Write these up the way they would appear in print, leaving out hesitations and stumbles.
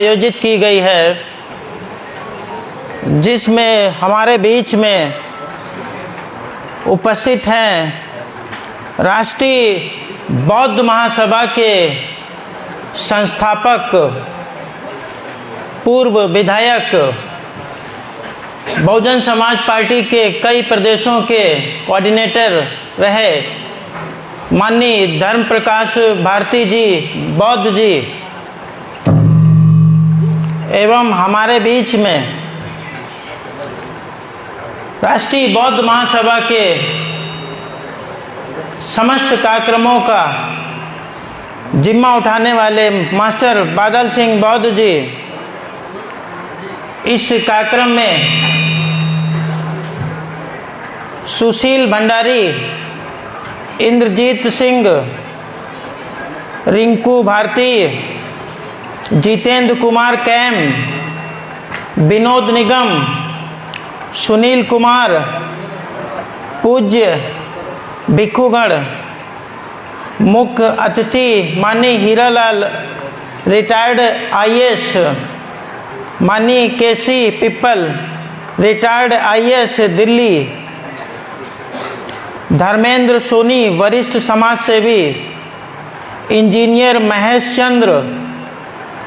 आयोजित की गई है, जिसमें हमारे बीच में उपस्थित हैं राष्ट्रीय बौद्ध महासभा के संस्थापक, पूर्व विधायक, बहुजन समाज पार्टी के कई प्रदेशों के कोऑर्डिनेटर रहे माननीय धर्म प्रकाश भारती जी बौद्ध जी, एवं हमारे बीच में राष्ट्रीय बौद्ध महासभा के समस्त कार्यक्रमों का जिम्मा उठाने वाले मास्टर बादल सिंह बौद्ध जी इस कार्यक्रम में सुशील भंडारी, इंद्रजीत सिंह, रिंकू भारती, जितेंद्र कुमार कैम, विनोद निगम, सुनील कुमार, पूज्य भिखुगढ़, मुख्य अतिथि माननीय हीरालाल रिटायर्ड आईएएस, माननीय केसी पिप्पल रिटायर्ड आईएएस दिल्ली, धर्मेंद्र सोनी वरिष्ठ समाज सेवी, इंजीनियर महेश चंद्र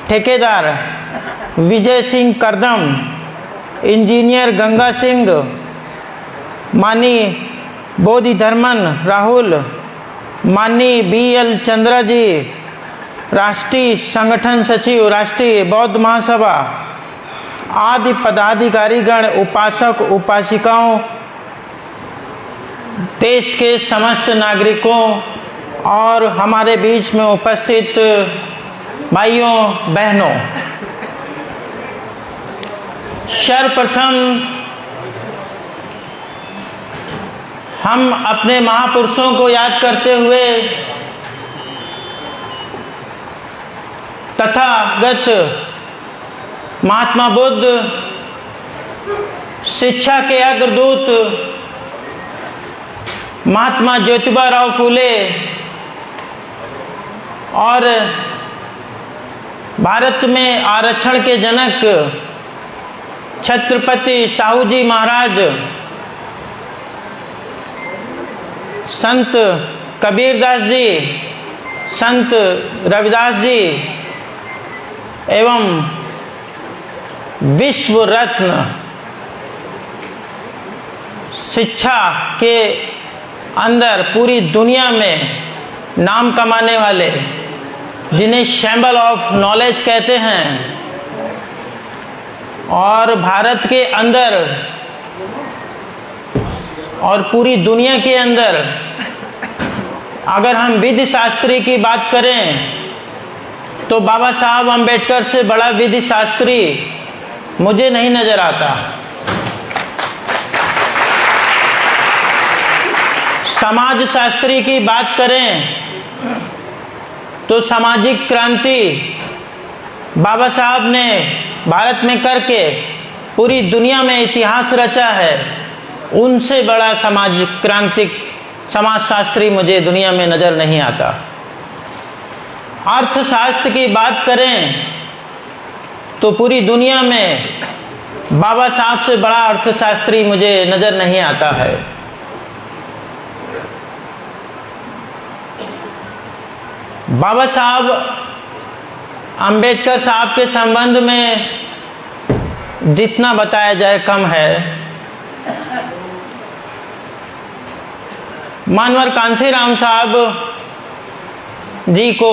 ठेकेदार, विजय सिंह करदम, इंजीनियर गंगा सिंह, माननीय बोधि धर्मन राहुल, माननीय बीएल चंद्रा जी, राष्ट्रीय संगठन सचिव राष्ट्रीय बौद्ध महासभा आदि पदाधिकारीगण, उपासक उपासिकाओं, देश के समस्त नागरिकों और हमारे बीच में उपस्थित भाइयों बहनों, सर्वप्रथम हम अपने महापुरुषों को याद करते हुए तथागत महात्मा बुद्ध, शिक्षा के अग्रदूत महात्मा ज्योतिबा राव फूले और भारत में आरक्षण के जनक छत्रपति साहू जी महाराज, संत कबीरदास जी, संत रविदास जी एवं विश्व रत्न शिक्षा के अंदर पूरी दुनिया में नाम कमाने वाले, जिन्हें शैम्बल ऑफ नॉलेज कहते हैं, और भारत के अंदर और पूरी दुनिया के अंदर अगर हम विधि शास्त्री की बात करें तो बाबा साहब अम्बेडकर से बड़ा विधि शास्त्री मुझे नहीं नजर आता। समाज शास्त्री की बात करें तो सामाजिक क्रांति बाबा साहब ने भारत में करके पूरी दुनिया में इतिहास रचा है, उनसे बड़ा समाज शास्त्री मुझे दुनिया में नजर नहीं आता। अर्थशास्त्र की बात करें तो पूरी दुनिया में बाबा साहब से बड़ा अर्थशास्त्री मुझे नजर नहीं आता है। बाबा साहब अंबेडकर साहब के संबंध में जितना बताया जाए कम है। मानवर कांशीराम साहब जी को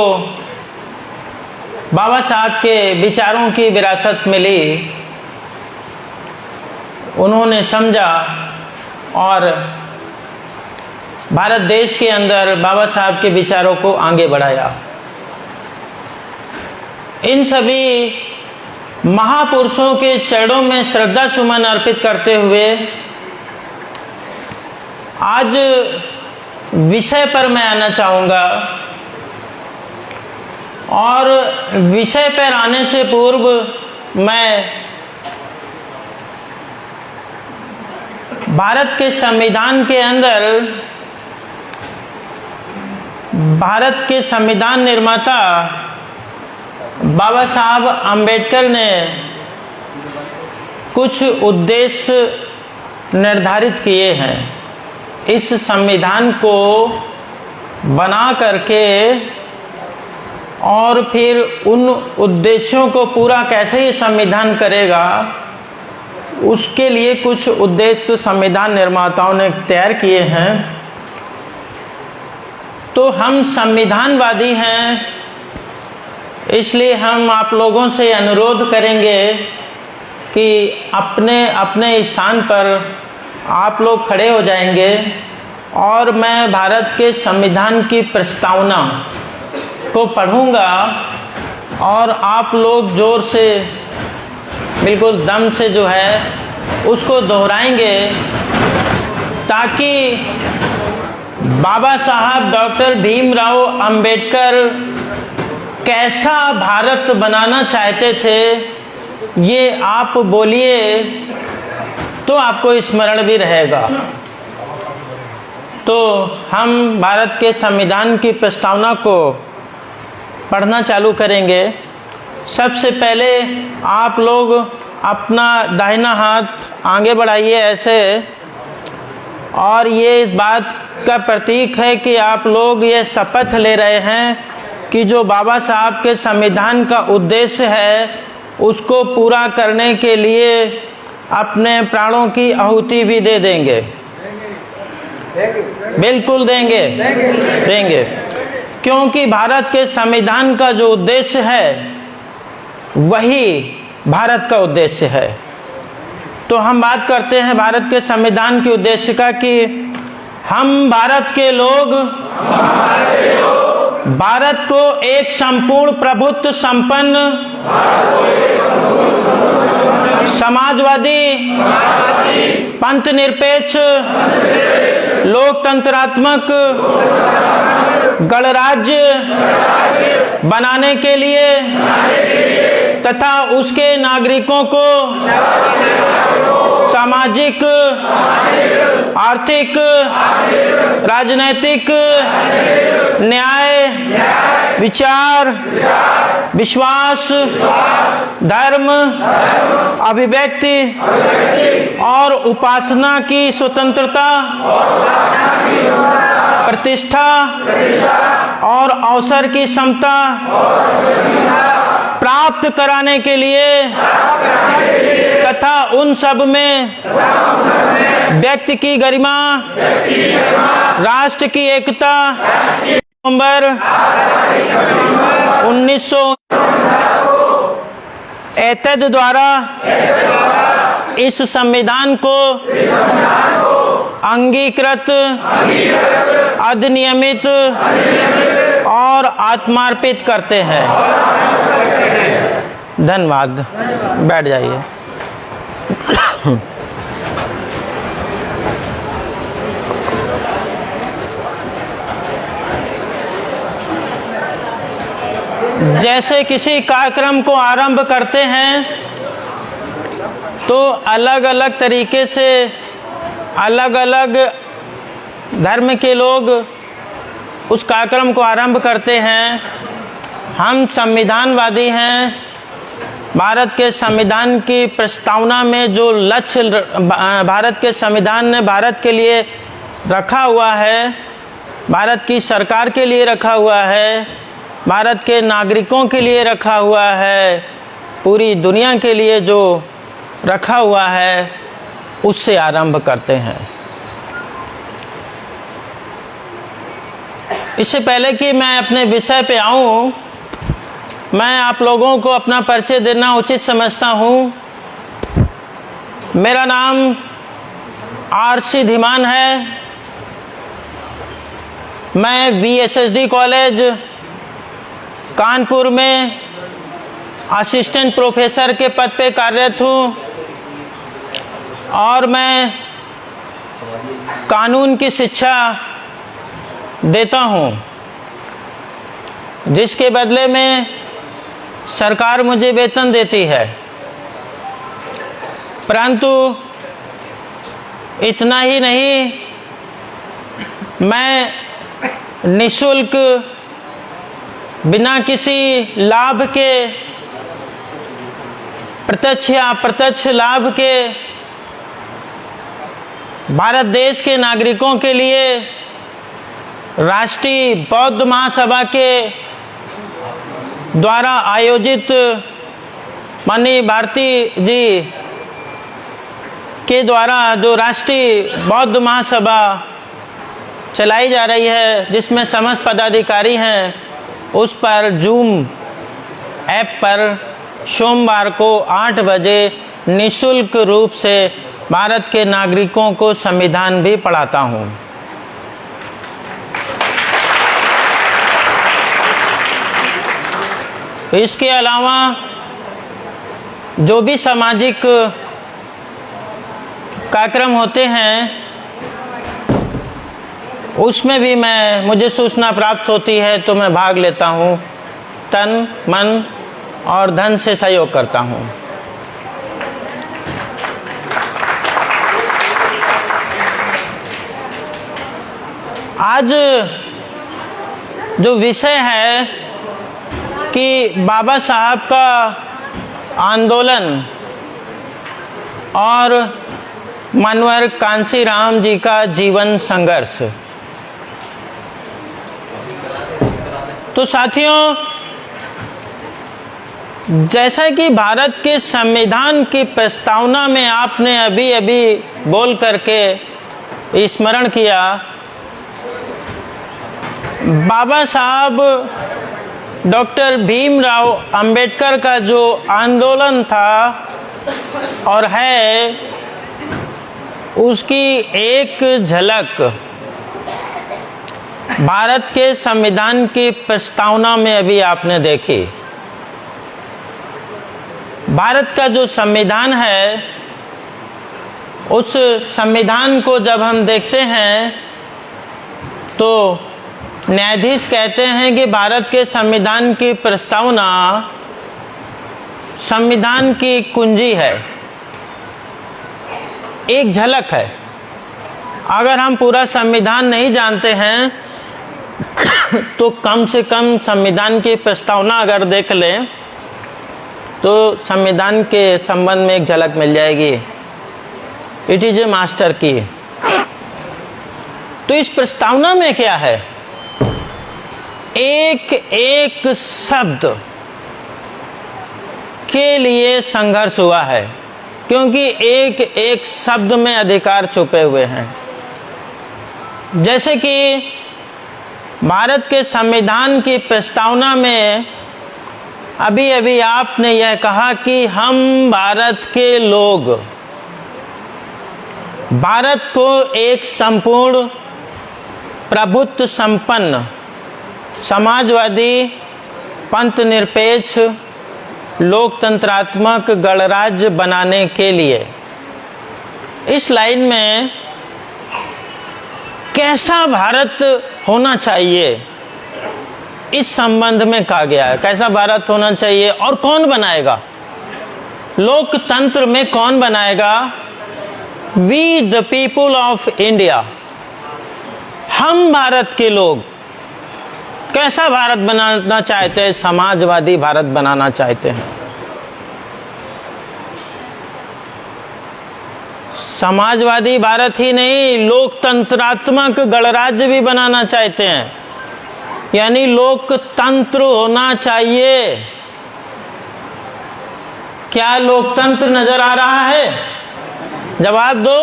बाबा साहब के विचारों की विरासत मिली, उन्होंने समझा और भारत देश के अंदर बाबा साहब के विचारों को आगे बढ़ाया। इन सभी महापुरुषों के चरणों में श्रद्धा सुमन अर्पित करते हुए आज विषय पर मैं आना चाहूँगा, और विषय पर आने से पूर्व मैं भारत के संविधान के अंदर भारत के संविधान निर्माता बाबा साहब अम्बेडकर ने कुछ उद्देश्य निर्धारित किए हैं इस संविधान को बना करके, और फिर उन उद्देश्यों को पूरा कैसे ये संविधान करेगा, उसके लिए कुछ उद्देश्य संविधान निर्माताओं ने तैयार किए हैं। तो हम संविधानवादी हैं, इसलिए हम आप लोगों से अनुरोध करेंगे कि अपने अपने स्थान पर आप लोग खड़े हो जाएंगे और मैं भारत के संविधान की प्रस्तावना को पढ़ूंगा और आप लोग जोर से, बिल्कुल दम से जो है उसको दोहराएंगे, ताकि बाबा साहब डॉक्टर भीमराव अंबेडकर कैसा भारत बनाना चाहते थे ये आप बोलिए तो आपको स्मरण भी रहेगा। तो हम भारत के संविधान की प्रस्तावना को पढ़ना चालू करेंगे। सबसे पहले आप लोग अपना दाहिना हाथ आगे बढ़ाइए ऐसे, और ये इस बात का प्रतीक है कि आप लोग ये शपथ ले रहे हैं कि जो बाबा साहब के संविधान का उद्देश्य है उसको पूरा करने के लिए अपने प्राणों की आहुति भी दे देंगे। बिल्कुल देंगे, क्योंकि भारत के संविधान का जो उद्देश्य है वही भारत का उद्देश्य है। तो हम बात करते हैं भारत के संविधान के उद्देश्य का कि हम भारत के लोग भारत को एक संपूर्ण प्रभुत्व संपन्न समाजवादी पंथ निरपेक्ष लोकतंत्रात्मक गणराज्य बनाने के लिए तथा उसके नागरिकों को सामाजिक, आर्थिक, राजनैतिक, न्याय, विचार, विश्वास, धर्म, अभिव्यक्ति और उपासना की स्वतंत्रता, प्रतिष्ठा और अवसर की समता प्राप्त कराने के लिए तथा उन सब में व्यक्ति की गरिमा, राष्ट्र की एकता, नवंबर 1900 एतद द्वारा इस संविधान को अंगीकृत, अधिनियमित और आत्मार्पित करते हैं। धन्यवाद। बैठ जाइए। जैसे किसी कार्यक्रम को आरंभ करते हैं तो अलग अलग तरीके से अलग अलग धर्म के लोग उस कार्यक्रम को आरंभ करते हैं। हम संविधानवादी हैं। भारत के संविधान की प्रस्तावना में जो लक्ष्य भारत के संविधान ने भारत के लिए रखा हुआ है, भारत की सरकार के लिए रखा हुआ है, भारत के नागरिकों के लिए रखा हुआ है, पूरी दुनिया के लिए जो रखा हुआ है, उससे आरंभ करते हैं। इससे पहले कि मैं अपने विषय पे आऊं, मैं आप लोगों को अपना परिचय देना उचित समझता हूं। मेरा नाम आरसी धीमान है। मैं VSSD कॉलेज कानपुर में असिस्टेंट प्रोफेसर के पद पे कार्यरत हूँ और मैं कानून की शिक्षा देता हूँ, जिसके बदले में सरकार मुझे वेतन देती है। परंतु इतना ही नहीं, मैं निःशुल्क बिना किसी लाभ के, प्रत्यक्ष या अप्रत्यक्ष लाभ के, भारत देश के नागरिकों के लिए राष्ट्रीय बौद्ध महासभा के द्वारा आयोजित माननीय भारती जी के द्वारा जो राष्ट्रीय बौद्ध महासभा चलाई जा रही है, जिसमें समस्त पदाधिकारी हैं, उस पर जूम ऐप पर सोमवार को 8 बजे निःशुल्क रूप से भारत के नागरिकों को संविधान भी पढ़ाता हूं। इसके अलावा जो भी सामाजिक कार्यक्रम होते हैं उसमें भी मुझे सूचना प्राप्त होती है तो मैं भाग लेता हूं, तन मन और धन से सहयोग करता हूं। आज जो विषय है कि बाबा साहब का आंदोलन और मानवर कांशीराम जी का जीवन संघर्ष। तो साथियों, जैसा कि भारत के संविधान की प्रस्तावना में आपने अभी अभी बोल करके स्मरण किया, बाबा साहब डॉक्टर भीमराव अंबेडकर का जो आंदोलन था और है, उसकी एक झलक भारत के संविधान की प्रस्तावना में अभी आपने देखी। भारत का जो संविधान है, उस संविधान को जब हम देखते हैं तो न्यायाधीश कहते हैं कि भारत के संविधान की प्रस्तावना संविधान की कुंजी है, एक झलक है। अगर हम पूरा संविधान नहीं जानते हैं तो कम से कम संविधान की प्रस्तावना अगर देख लें तो संविधान के संबंध में एक झलक मिल जाएगी। इट इज ए मास्टर की। तो इस प्रस्तावना में क्या है, एक एक शब्द के लिए संघर्ष हुआ है, क्योंकि एक एक शब्द में अधिकार छुपे हुए हैं। जैसे कि भारत के संविधान की प्रस्तावना में अभी अभी आपने यह कहा कि हम भारत के लोग भारत को एक संपूर्ण प्रभुत्व संपन्न समाजवादी पंथ निरपेक्ष लोकतंत्रात्मक गणराज्य बनाने के लिए, इस लाइन में कैसा भारत होना चाहिए इस संबंध में कहा गया है। कैसा भारत होना चाहिए और कौन बनाएगा, लोकतंत्र में कौन बनाएगा। We the people of India, हम भारत के लोग कैसा भारत बनाना चाहते हैं, समाजवादी भारत बनाना चाहते हैं। समाजवादी भारत ही नहीं, लोकतंत्रात्मक गणराज्य भी बनाना चाहते हैं, यानी लोकतंत्र होना चाहिए। क्या लोकतंत्र नजर आ रहा है? जवाब दो।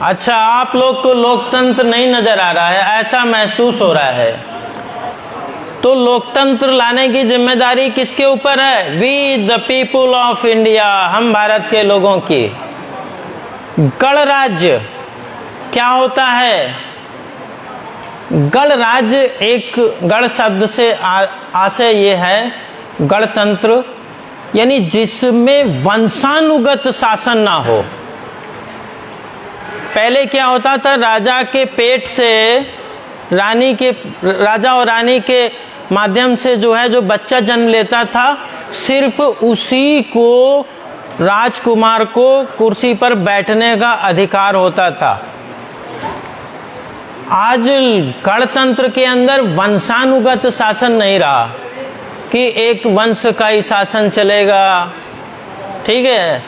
अच्छा, आप लोग को लोकतंत्र नहीं नजर आ रहा है, ऐसा महसूस हो रहा है। तो लोकतंत्र लाने की जिम्मेदारी किसके ऊपर है? We the people of India, हम भारत के लोगों की। गणराज्य क्या होता है? गणराज्य एक गण शब्द से आशय ये है गणतंत्र, यानी जिसमें वंशानुगत शासन ना हो। पहले क्या होता था, राजा के पेट से राजा और रानी के माध्यम से जो बच्चा जन्म लेता था, सिर्फ उसी को, राजकुमार को कुर्सी पर बैठने का अधिकार होता था। आज गणतंत्र के अंदर वंशानुगत शासन नहीं रहा कि एक वंश का ही शासन चलेगा, ठीक है,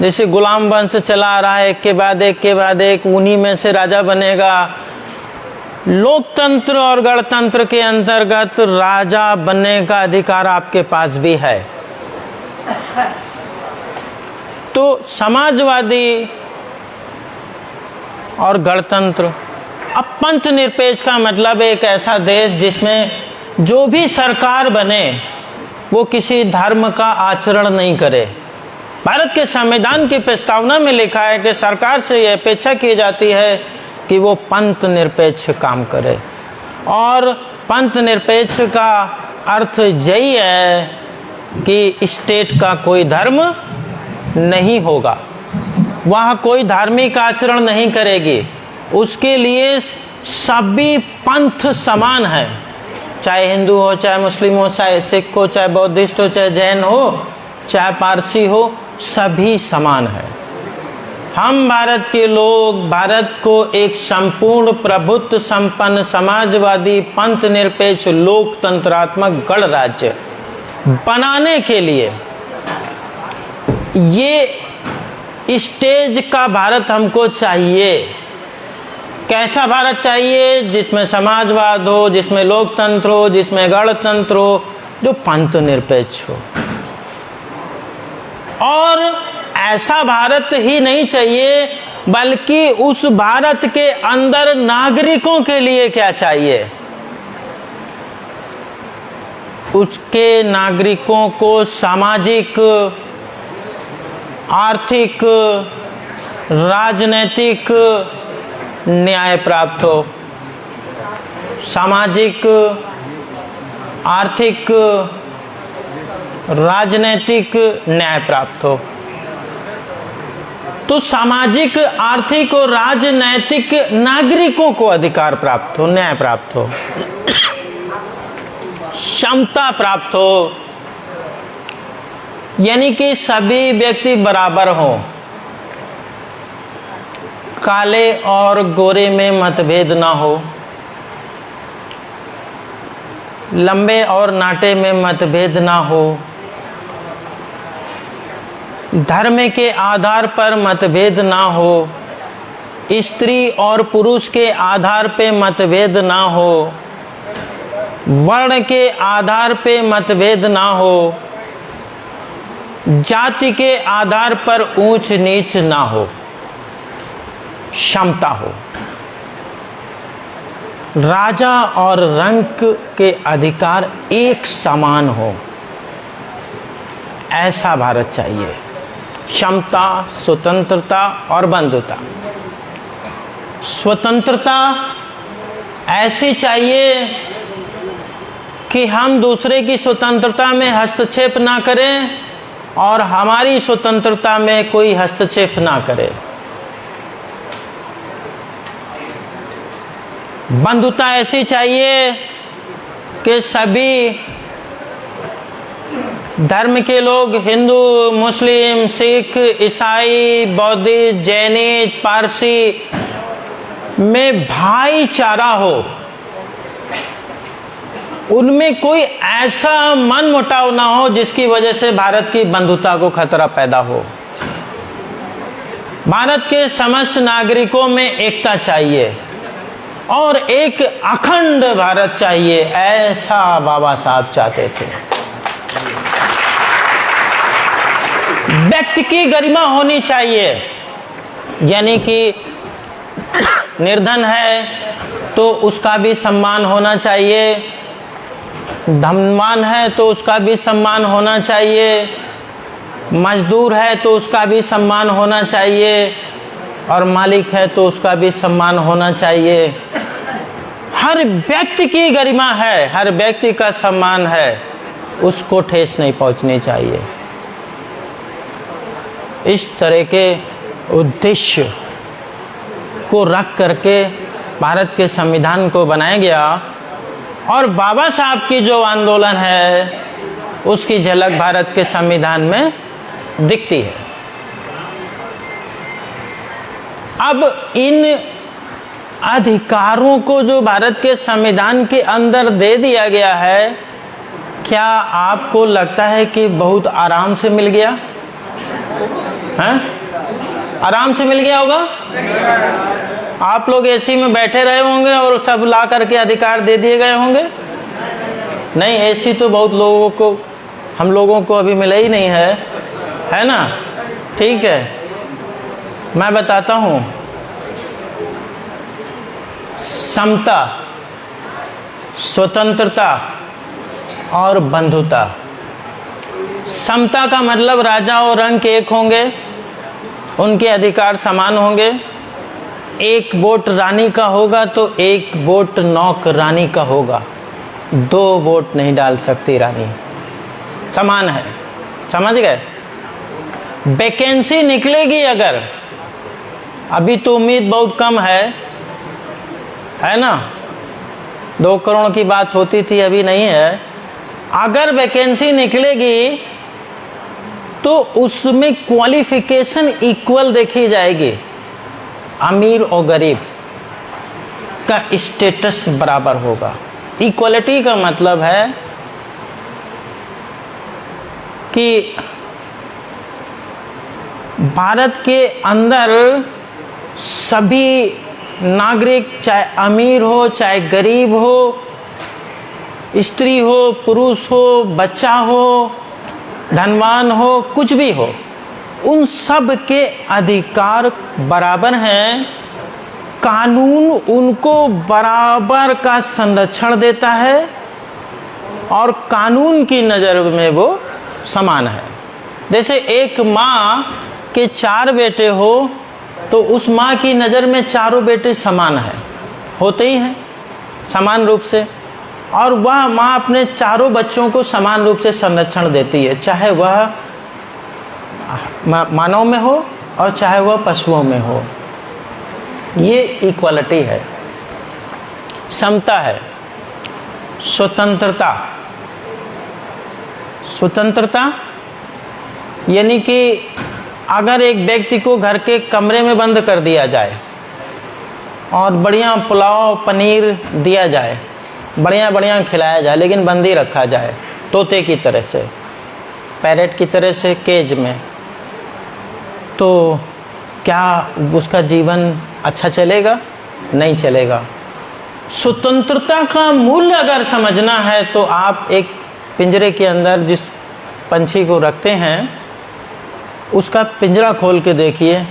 जैसे गुलाम वंश चला रहा है, एक के बाद एक उन्हीं में से राजा बनेगा। लोकतंत्र और गणतंत्र के अंतर्गत राजा बनने का अधिकार आपके पास भी है। तो समाजवादी और गणतंत्र, अब पंथ निरपेक्ष का मतलब एक ऐसा देश जिसमें जो भी सरकार बने वो किसी धर्म का आचरण नहीं करे। भारत के संविधान की प्रस्तावना में लिखा है कि सरकार से यह अपेक्षा की जाती है कि वो पंथ निरपेक्ष काम करे, और पंथ निरपेक्ष का अर्थ यही है कि स्टेट का कोई धर्म नहीं होगा, वहाँ कोई धार्मिक आचरण नहीं करेगी, उसके लिए सभी पंथ समान है, चाहे हिंदू हो, चाहे मुस्लिम हो, चाहे सिख हो, चाहे बौद्धिस्ट हो, चाहे जैन हो, चाहे पारसी हो, सभी समान है। हम भारत के लोग भारत को एक संपूर्ण प्रभुत्व संपन्न समाजवादी पंथ निरपेक्ष लोकतंत्रात्मक गणराज्य बनाने के लिए ये स्टेज का भारत हमको चाहिए। कैसा भारत चाहिए? जिसमें समाजवाद हो, जिसमें लोकतंत्र हो, जिसमें गणतंत्र हो, जो पंथ निरपेक्ष हो। और ऐसा भारत ही नहीं चाहिए, बल्कि उस भारत के अंदर नागरिकों के लिए क्या चाहिए? उसके नागरिकों को सामाजिक, आर्थिक, राजनैतिक न्याय प्राप्त हो। सामाजिक, आर्थिक, राजनैतिक न्याय प्राप्त हो। तो सामाजिक, आर्थिक और राजनैतिक नागरिकों को अधिकार प्राप्त हो, न्याय प्राप्त हो, क्षमता प्राप्त हो, यानी कि सभी व्यक्ति बराबर हों, काले और गोरे में मतभेद ना हो, लंबे और नाटे में मतभेद ना हो, धर्म के आधार पर मतभेद ना हो, स्त्री और पुरुष के आधार पे मतभेद ना हो, वर्ण के आधार पे मतभेद ना हो, जाति के आधार पर ऊंच नीच ना हो, क्षमता हो, राजा और रंक के अधिकार एक समान हो, ऐसा भारत चाहिए। क्षमता, स्वतंत्रता और बंधुता। स्वतंत्रता ऐसी चाहिए कि हम दूसरे की स्वतंत्रता में हस्तक्षेप ना करें और हमारी स्वतंत्रता में कोई हस्तक्षेप ना करे। बंधुता ऐसी चाहिए कि सभी धर्म के लोग, हिंदू, मुस्लिम, सिख, ईसाई, बौद्धिस्ट, जैनिस्ट, पारसी में भाईचारा हो, उनमें कोई ऐसा मनमुटाव ना हो जिसकी वजह से भारत की बंधुता को खतरा पैदा हो। भारत के समस्त नागरिकों में एकता चाहिए और एक अखंड भारत चाहिए, ऐसा बाबा साहब चाहते थे। व्यक्ति की गरिमा होनी चाहिए, यानी कि निर्धन है तो उसका भी सम्मान होना चाहिए, धनवान है तो उसका भी सम्मान होना चाहिए, मजदूर है तो उसका भी सम्मान होना चाहिए, और मालिक है तो उसका भी सम्मान होना चाहिए। हर व्यक्ति की गरिमा है, हर व्यक्ति का सम्मान है, उसको ठेस नहीं पहुंचनी चाहिए। इस तरह के उद्देश्य को रख करके भारत के संविधान को बनाया गया, और बाबा साहब की जो आंदोलन है उसकी झलक भारत के संविधान में दिखती है। अब इन अधिकारों को जो भारत के संविधान के अंदर दे दिया गया है, क्या आपको लगता है कि बहुत आराम से मिल गया है? आराम से मिल गया होगा? आप लोग एसी में बैठे रहे होंगे और सब ला करके अधिकार दे दिए गए होंगे? नहीं, एसी तो बहुत लोगों को, हम लोगों को अभी मिला ही नहीं है ना? ठीक है, मैं बताता हूं। समता, स्वतंत्रता और बंधुता। समता का मतलब राजा और रंक एक होंगे, उनके अधिकार समान होंगे। एक वोट रानी का होगा तो एक वोट नौकरानी का होगा, 2 वोट नहीं डाल सकती रानी। समान है, समझ गए? वैकेंसी निकलेगी अगर, अभी तो उम्मीद बहुत कम है ना? 2 करोड़ की बात होती थी, अभी नहीं है। अगर वैकेंसी निकलेगी तो उसमें क्वालिफिकेशन इक्वल देखी जाएगी। अमीर और गरीब का स्टेटस बराबर होगा। इक्वलिटी का मतलब है कि भारत के अंदर सभी नागरिक, चाहे अमीर हो चाहे गरीब हो, स्त्री हो पुरुष हो, बच्चा हो धनवान हो, कुछ भी हो, उन सब के अधिकार बराबर हैं। कानून उनको बराबर का संरक्षण देता है और कानून की नज़र में वो समान है। जैसे एक माँ के 4 बेटे हो तो उस माँ की नज़र में चारों बेटे समान है, होते ही हैं समान रूप से, और वह माँ अपने चारों बच्चों को समान रूप से संरक्षण देती है, चाहे वह मानव में हो और चाहे वह पशुओं में हो। ये इक्वालिटी है, समता है। स्वतंत्रता, स्वतंत्रता यानी कि अगर एक व्यक्ति को घर के कमरे में बंद कर दिया जाए और बढ़िया पुलाव पनीर दिया जाए, बढ़िया बढ़िया खिलाया जाए, लेकिन बंदी रखा जाए तोते की तरह से, पैरेट की तरह से केज में, तो क्या उसका जीवन अच्छा चलेगा? नहीं चलेगा। स्वतंत्रता का मूल्य अगर समझना है तो आप एक पिंजरे के अंदर जिस पंछी को रखते हैं उसका पिंजरा खोल के देखिए,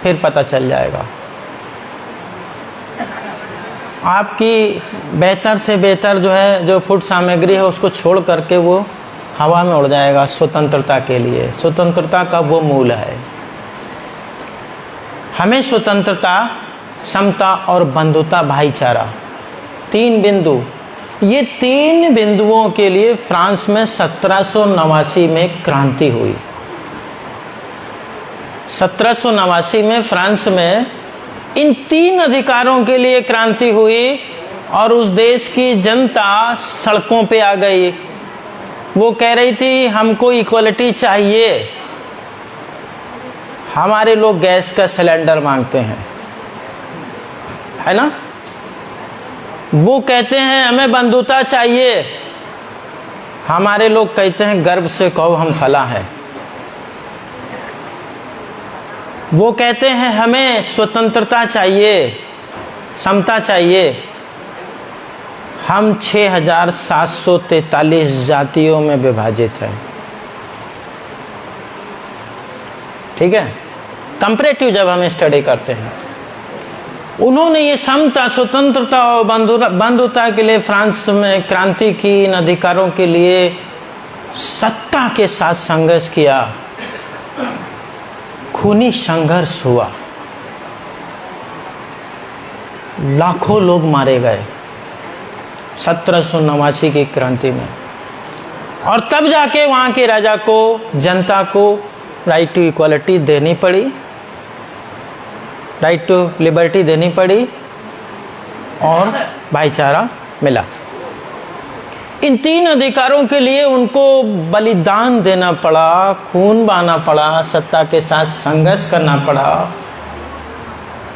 फिर पता चल जाएगा। आपकी बेहतर से बेहतर जो है, जो फूड सामग्री है, उसको छोड़ करके वो हवा में उड़ जाएगा स्वतंत्रता के लिए। स्वतंत्रता का वो मूल है। हमें स्वतंत्रता, समता और बंधुता, भाईचारा, 3 बिंदु, ये 3 बिंदुओं के लिए फ्रांस में 1789 में क्रांति हुई। 1789 में फ्रांस में इन 3 अधिकारों के लिए क्रांति हुई और उस देश की जनता सड़कों पे आ गई। वो कह रही थी हमको इक्वलिटी चाहिए। हमारे लोग गैस का सिलेंडर मांगते हैं, है ना? वो कहते हैं हमें बंधुता चाहिए। हमारे लोग कहते हैं गर्व से कहो हम फला है। वो कहते हैं हमें स्वतंत्रता चाहिए, समता चाहिए। हम 6743 जातियों में विभाजित हैं, ठीक है? कंपैरेटिव जब हम स्टडी करते हैं, उन्होंने ये समता, स्वतंत्रता और बंधुता के लिए फ्रांस में क्रांति की, इन अधिकारों के लिए सत्ता के साथ संघर्ष किया। खूनी संघर्ष हुआ, लाखों लोग मारे गए 1789 की क्रांति में। और तब जाके वहां के राजा को, जनता को राइट टू इक्वालिटी देनी पड़ी, राइट टू लिबर्टी देनी पड़ी और भाईचारा मिला। इन 3 अधिकारों के लिए उनको बलिदान देना पड़ा, खून बहाना पड़ा, सत्ता के साथ संघर्ष करना पड़ा।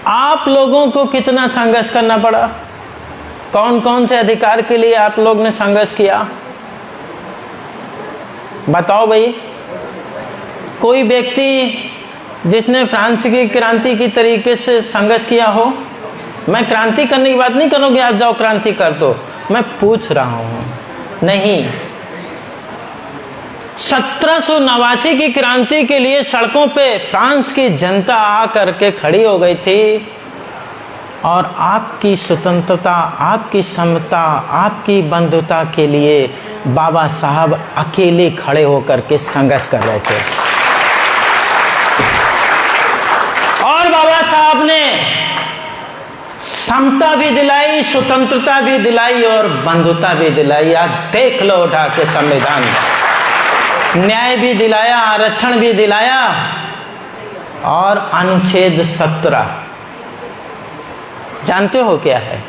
आप लोगों को कितना संघर्ष करना पड़ा, कौन कौन से अधिकार के लिए आप लोग ने संघर्ष किया, बताओ भाई। कोई व्यक्ति जिसने फ्रांस की क्रांति की तरीके से संघर्ष किया हो? मैं क्रांति करने की बात नहीं करूँगी, आप जाओ क्रांति कर दो, मैं पूछ रहा हूं। नहीं, 1789 की क्रांति के लिए सड़कों पे फ्रांस की जनता आकर के खड़ी हो गई थी और आपकी स्वतंत्रता, आपकी समता, आपकी बंधुता के लिए बाबा साहब अकेले खड़े होकर के संघर्ष कर रहे थे। और बाबा साहब ने समता भी दिलाई, स्वतंत्रता भी दिलाई और बंधुता भी दिलाई। आप देख लो उठा के संविधान, न्याय भी दिलाया, आरक्षण भी दिलाया और अनुच्छेद 17 जानते हो क्या है?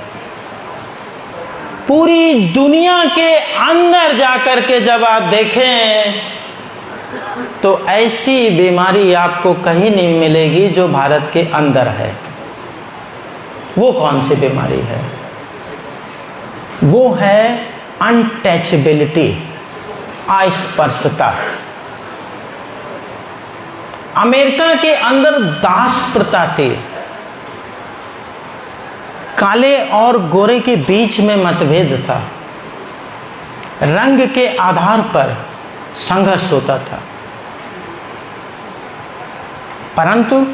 पूरी दुनिया के अंदर जाकर के जब आप देखें तो ऐसी बीमारी आपको कहीं नहीं मिलेगी जो भारत के अंदर है। वो कौन सी बीमारी है? वो है अनटचेबिलिटी, अस्पर्शता। अमेरिका के अंदर दास प्रथा थी, काले और गोरे के बीच में मतभेद था, रंग के आधार पर संघर्ष होता था। परंतु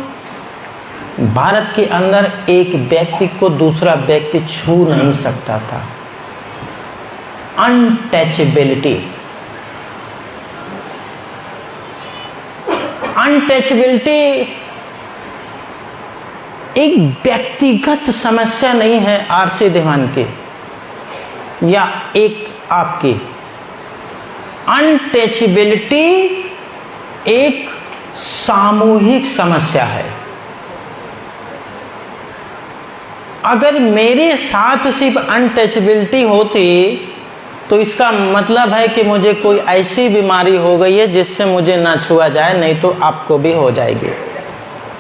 भारत के अंदर एक व्यक्ति को दूसरा व्यक्ति छू नहीं सकता था। अनटचेबिलिटी, अनटचेबिलिटी एक व्यक्तिगत समस्या नहीं है आरसी देवान की या एक आपकी। अनटचेबिलिटी एक सामूहिक समस्या है। अगर मेरे साथ सिर्फ अनटचेबिलिटी होती तो इसका मतलब है कि मुझे कोई ऐसी बीमारी हो गई है जिससे मुझे ना छुआ जाए, नहीं तो आपको भी हो जाएगी।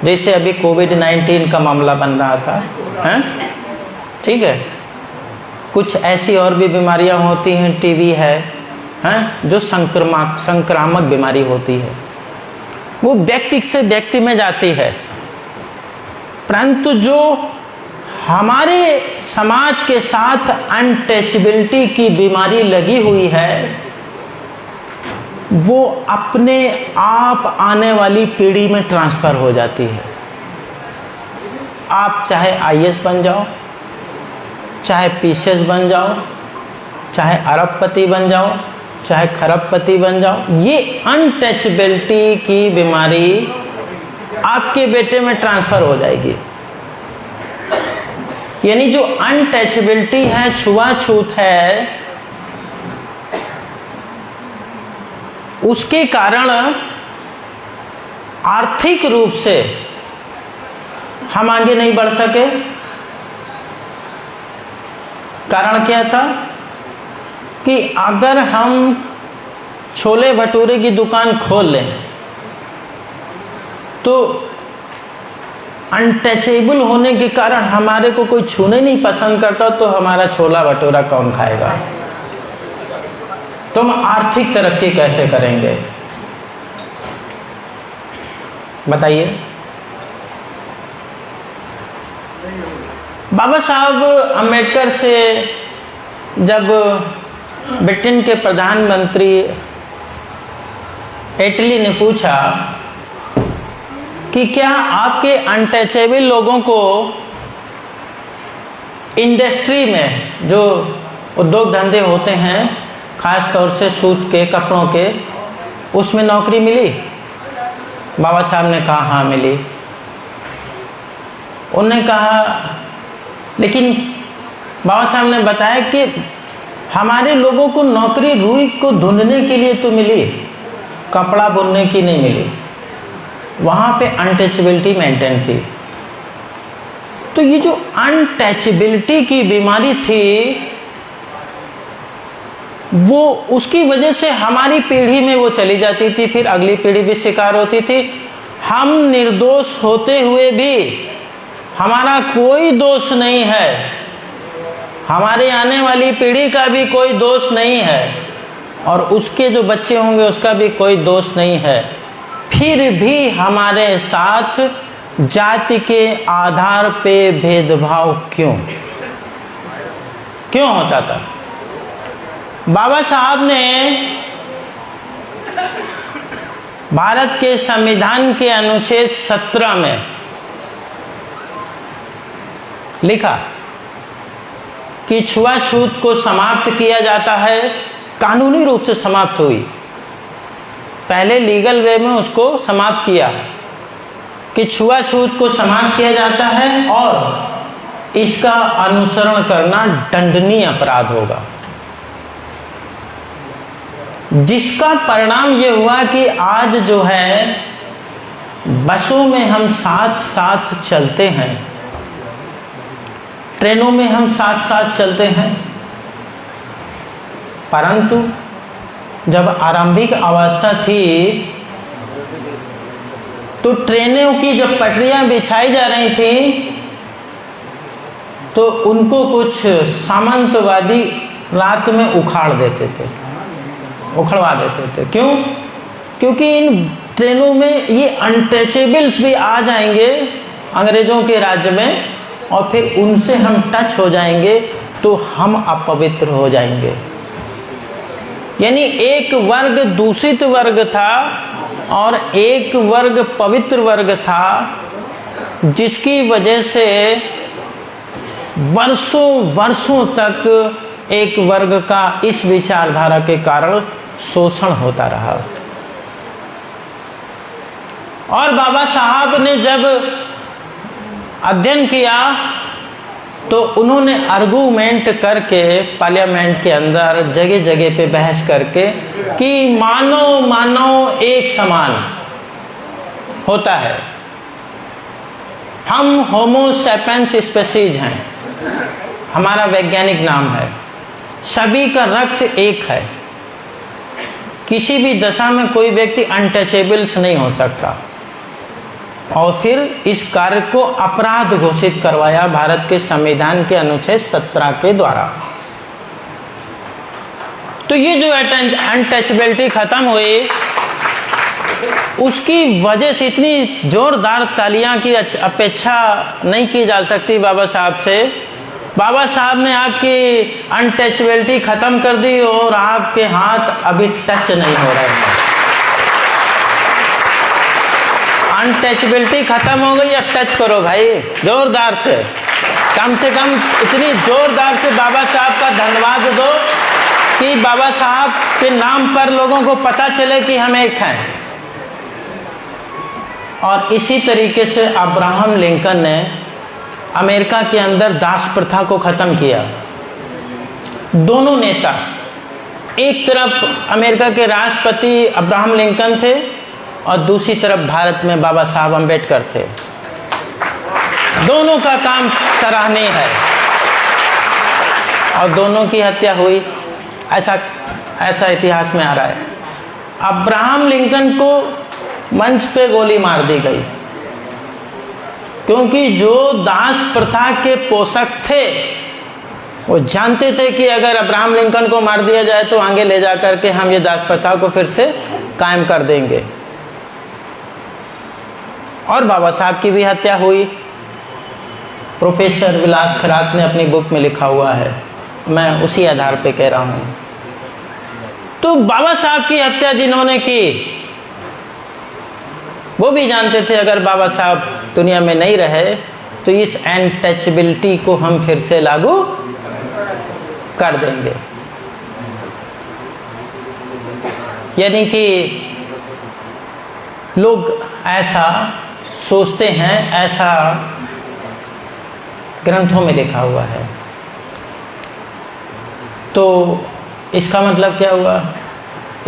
जैसे अभी कोविड-19 का मामला बन रहा था, हैं? ठीक है, कुछ ऐसी और भी बीमारियां होती हैं, टीबी है, हैं? जो संक्रामक बीमारी होती है, वो व्यक्ति से व्यक्ति में जाती है। परंतु जो हमारे समाज के साथ अनटचेबिलिटी की बीमारी लगी हुई है, वो अपने आप आने वाली पीढ़ी में ट्रांसफर हो जाती है। आप चाहे आईएएस बन जाओ, चाहे पीसीएस बन जाओ, चाहे अरबपति बन जाओ, चाहे खरबपति बन जाओ, ये अनटचेबिलिटी की बीमारी आपके बेटे में ट्रांसफर हो जाएगी। यानी जो अनटचेबिलिटी है, छुआछूत है, उसके कारण आर्थिक रूप से हम आगे नहीं बढ़ सके। कारण क्या था कि अगर हम छोले भटूरे की दुकान खोल लें तो अनटचेबल होने के कारण हमारे को कोई छूने नहीं पसंद करता, तो हमारा छोला भटूरा कौन खाएगा? तो हम आर्थिक तरक्की कैसे करेंगे? बताइए। बाबा साहब अम्बेडकर से जब ब्रिटेन के प्रधानमंत्री एटली ने पूछा कि क्या आपके अनटचेबल लोगों को इंडस्ट्री में जो उद्योग धंधे होते हैं, खास तौर से सूत के, कपड़ों के, उसमें नौकरी मिली? बाबा साहब ने कहा हाँ मिली। उन्होंने कहा, लेकिन बाबा साहब ने बताया कि हमारे लोगों को नौकरी रुई को धुंधने के लिए तो मिली, कपड़ा बुनने की नहीं मिली। वहाँ पे अनटचेबिलिटी मेंटेन थी। तो ये जो अनटचेबिलिटी की बीमारी थी, वो उसकी वजह से हमारी पीढ़ी में वो चली जाती थी, फिर अगली पीढ़ी भी शिकार होती थी। हम निर्दोष होते हुए भी हमारा कोई दोष नहीं है, हमारे आने वाली पीढ़ी का भी कोई दोष नहीं है, और उसके जो बच्चे होंगे उसका भी कोई दोष नहीं है, फिर भी हमारे साथ जाति के आधार पे भेदभाव क्यों होता था? बाबा साहब ने भारत के संविधान के अनुच्छेद 17 में लिखा कि छुआछूत को समाप्त किया जाता है, कानूनी रूप से समाप्त हुई, पहले लीगल वे में उसको समाप्त किया कि छुआछूत को समाप्त किया जाता है और इसका अनुसरण करना दंडनीय अपराध होगा, जिसका परिणाम ये हुआ कि आज जो है बसों में हम साथ साथ चलते हैं, ट्रेनों में हम साथ साथ चलते हैं, परंतु जब आरंभिक अवस्था थी तो ट्रेनों की जब पटरियां बिछाई जा रही थी तो उनको कुछ सामंतवादी रात में उखड़वा देते थे। क्यों? क्योंकि इन ट्रेनों में ये अनटचेबल्स भी आ जाएंगे अंग्रेजों के राज्य में, और फिर उनसे हम टच हो जाएंगे तो हम अपवित्र हो जाएंगे। यानी एक वर्ग दूषित वर्ग था और एक वर्ग पवित्र वर्ग था, जिसकी वजह से वर्षों तक एक वर्ग का इस विचारधारा के कारण शोषण होता रहा। और बाबा साहब ने जब अध्ययन किया तो उन्होंने आर्गूमेंट करके पार्लियामेंट के अंदर जगह जगह पे बहस करके कि मानव एक समान होता है, हम होमो सैपियंस स्पीशीज हैं, हमारा वैज्ञानिक नाम है, सभी का रक्त एक है, किसी भी दशा में कोई व्यक्ति अनटचेबल्स नहीं हो सकता। और फिर इस कार्य को अपराध घोषित करवाया भारत के संविधान के अनुच्छेद 17 के द्वारा। तो ये जो अनटचेबिलिटी खत्म हुई, उसकी वजह से इतनी जोरदार तालियां की अपेक्षा नहीं की जा सकती बाबा साहब से। बाबा साहब ने आपकी अनटचेबिलिटी खत्म कर दी और आपके हाथ अभी टच नहीं हो रहे हैं। अनटचेबिलिटी खत्म हो गई, अब टच करो भाई जोरदार से कम इतनी जोरदार से बाबा साहब का धन्यवाद दो कि बाबा साहब के नाम पर लोगों को पता चले कि हम एक हैं। और इसी तरीके से अब्राहम लिंकन ने अमेरिका के अंदर दास प्रथा को खत्म किया। दोनों नेता, एक तरफ अमेरिका के राष्ट्रपति अब्राहम लिंकन थे और दूसरी तरफ भारत में बाबा साहब अम्बेडकर थे। दोनों का काम सराहनीय है और दोनों की हत्या हुई, ऐसा इतिहास में आ रहा है। अब्राहम लिंकन को मंच पे गोली मार दी गई क्योंकि जो दास प्रथा के पोषक थे वो जानते थे कि अगर अब्राहम लिंकन को मार दिया जाए तो आगे ले जाकर के हम ये दास प्रथा को फिर से कायम कर देंगे। और बाबा साहब की भी हत्या हुई। प्रोफेसर विलास खरात ने अपनी बुक में लिखा हुआ है, मैं उसी आधार पे कह रहा हूं। तो बाबा साहब की हत्या जिन्होंने की वो भी जानते थे अगर बाबा साहब दुनिया में नहीं रहे तो इस अनटचेबिलिटी को हम फिर से लागू कर देंगे। यानी कि लोग ऐसा सोचते हैं, ऐसा ग्रंथों में लिखा हुआ है। तो इसका मतलब क्या हुआ?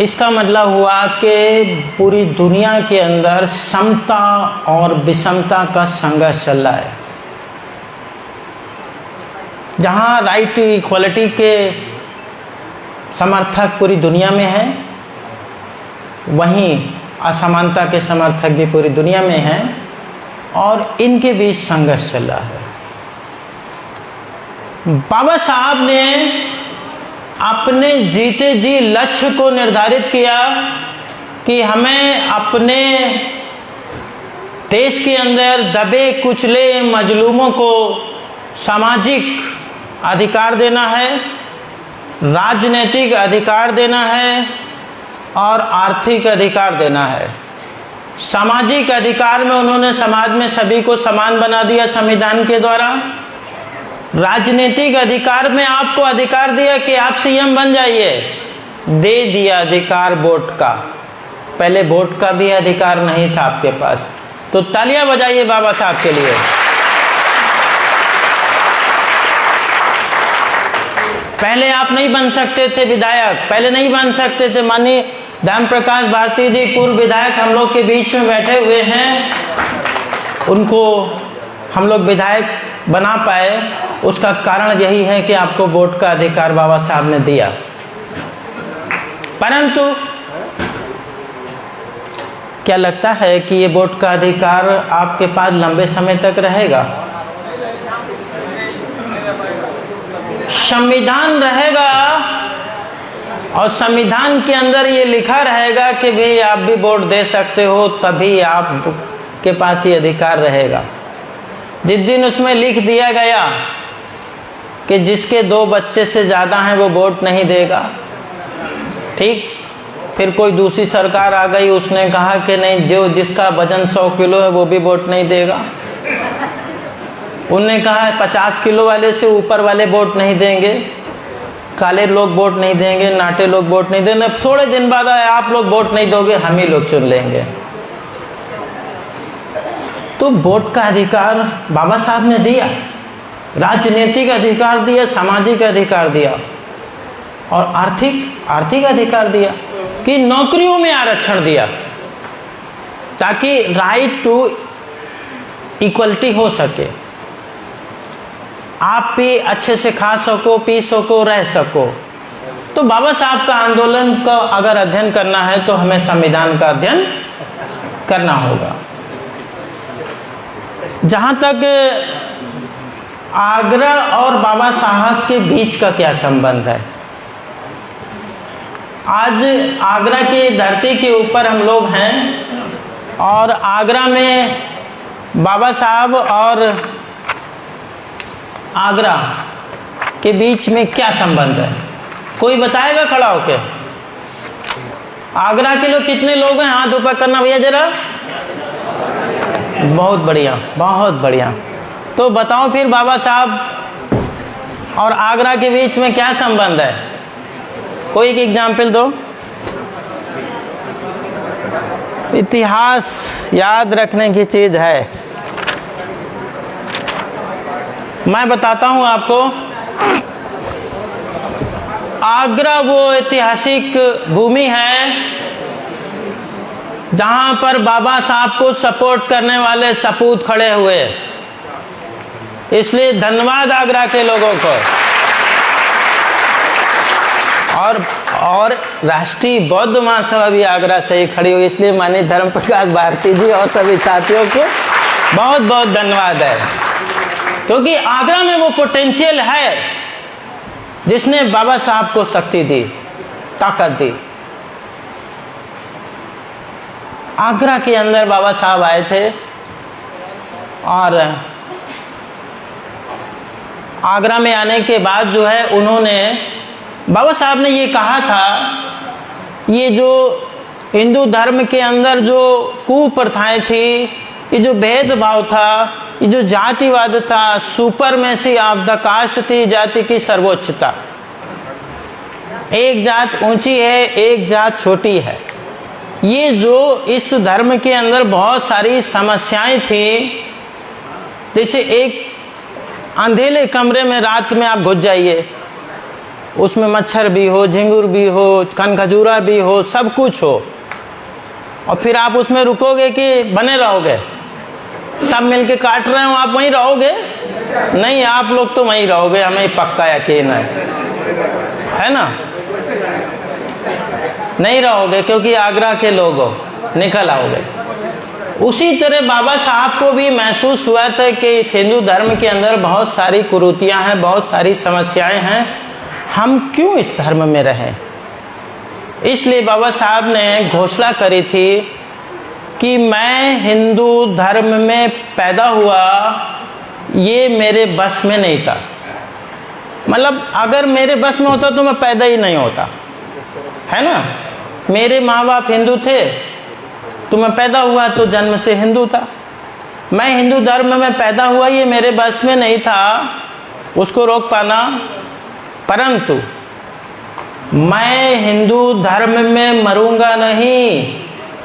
इसका मतलब हुआ कि पूरी दुनिया के अंदर समता और विषमता का संघर्ष चल रहा है। जहाँ राइट इक्वालिटी के समर्थक पूरी दुनिया में हैं, वहीं असमानता के समर्थक भी पूरी दुनिया में हैं। और इनके बीच संघर्ष चल रहा है। बाबा साहब ने अपने जीते जी लक्ष्य को निर्धारित किया कि हमें अपने देश के अंदर दबे कुचले मजलूमों को सामाजिक अधिकार देना है, राजनीतिक अधिकार देना है और आर्थिक अधिकार देना है। सामाजिक अधिकार में उन्होंने समाज में सभी को समान बना दिया संविधान के द्वारा। राजनीतिक अधिकार में आपको अधिकार दिया कि आप सीएम बन जाइए, दे दिया अधिकार वोट का। पहले वोट का भी अधिकार नहीं था आपके पास। तो तालियां बजाइए बाबा साहब के लिए। पहले आप नहीं बन सकते थे विधायक, पहले नहीं बन सकते थे। माननीय धर्म प्रकाश भारती जी पूर्व विधायक हम लोग के बीच में बैठे हुए हैं, उनको हम लोग विधायक बना पाए, उसका कारण यही है कि आपको वोट का अधिकार बाबा साहब ने दिया। परंतु क्या लगता है कि ये वोट का अधिकार आपके पास लंबे समय तक रहेगा? संविधान रहेगा और संविधान के अंदर ये लिखा रहेगा कि भाई आप भी वोट दे सकते हो, तभी आपके पास ये अधिकार रहेगा। जिस दिन उसमें लिख दिया गया कि जिसके 2 बच्चे से ज़्यादा हैं वो वोट नहीं देगा, ठीक, फिर कोई दूसरी सरकार आ गई, उसने कहा कि नहीं, जो जिसका वजन 100 किलो है वो भी वोट नहीं देगा। उनने कहा 50 किलो वाले से ऊपर वाले वोट नहीं देंगे, काले लोग वोट नहीं देंगे, नाटे लोग वोट नहीं देंगे। थोड़े दिन बाद आप लोग वोट नहीं दोगे, हम ही लोग चुन लेंगे। तो वोट का अधिकार बाबा साहब ने दिया, राजनीतिक अधिकार दिया, सामाजिक अधिकार दिया और आर्थिक अधिकार दिया कि नौकरियों में आरक्षण दिया, ताकि राइट टू इक्वलिटी हो सके। आप भी अच्छे से खा सको, पी सको, रह सको। तो बाबा साहब का आंदोलन का अगर अध्ययन करना है तो हमें संविधान का अध्ययन करना होगा। जहां तक आगरा और बाबा साहब के बीच का क्या संबंध है, आज आगरा की धरती के ऊपर हम लोग हैं और आगरा में बाबा साहब और आगरा के बीच में क्या संबंध है? कोई बताएगा खड़ा होके? आगरा के लोग कितने लोग हैं? हाथ ऊपर करना भैया जरा। बहुत बढ़िया, बहुत बढ़िया। तो बताओ फिर बाबा साहब और आगरा के बीच में क्या संबंध है? कोई एक एग्जाम्पल दो। इतिहास याद रखने की चीज है, मैं बताता हूं आपको। आगरा वो ऐतिहासिक भूमि है जहां पर बाबा साहब को सपोर्ट करने वाले सपूत खड़े हुए, इसलिए धन्यवाद आगरा के लोगों को। और राष्ट्रीय बौद्ध महासभा भी आगरा से ही खड़ी हुई, इसलिए माननीय धर्म प्रकाश भारती जी और सभी साथियों को बहुत बहुत धन्यवाद है, क्योंकि आगरा में वो पोटेंशियल है जिसने बाबा साहब को शक्ति दी, ताकत दी। आगरा के अंदर बाबा साहब आए थे और आगरा में आने के बाद जो है उन्होंने, बाबा साहब ने ये कहा था, ये जो हिंदू धर्म के अंदर जो कुप्रथाएं थी, ये जो भेदभाव था, ये जो जातिवाद था, सुपरमेसी ऑफ द कास्ट थी, जाति की सर्वोच्चता, एक जात ऊंची है, एक जात छोटी है, ये जो इस धर्म के अंदर बहुत सारी समस्याएं थी। जैसे एक अंधेले कमरे में रात में आप घुस जाइए, उसमें मच्छर भी हो, झिंगुर भी हो, कनखजूरा भी हो, सब कुछ हो, और फिर आप उसमें रुकोगे कि बने रहोगे? सब मिलके काट रहे हो, आप वहीं रहोगे? नहीं, आप लोग तो वहीं रहोगे, हमें पक्का यकीन है ना? नहीं रहोगे, क्योंकि आगरा के लोग हो, निकल आओगे। उसी तरह बाबा साहब को भी महसूस हुआ था कि इस हिंदू धर्म के अंदर बहुत सारी कुरीतियां हैं, बहुत सारी समस्याएं हैं, हम क्यों इस धर्म में रहें। इसलिए बाबा साहब ने घोषणा करी थी कि मैं हिंदू धर्म में पैदा हुआ, ये मेरे बस में नहीं था। मतलब अगर मेरे बस में होता तो मैं पैदा ही नहीं होता, है ना। मेरे माँ बाप हिंदू थे तो मैं पैदा हुआ तो जन्म से हिंदू था। मैं हिंदू धर्म में पैदा हुआ, ये मेरे बस में नहीं था उसको रोक पाना, परंतु मैं हिंदू धर्म में मरूंगा नहीं,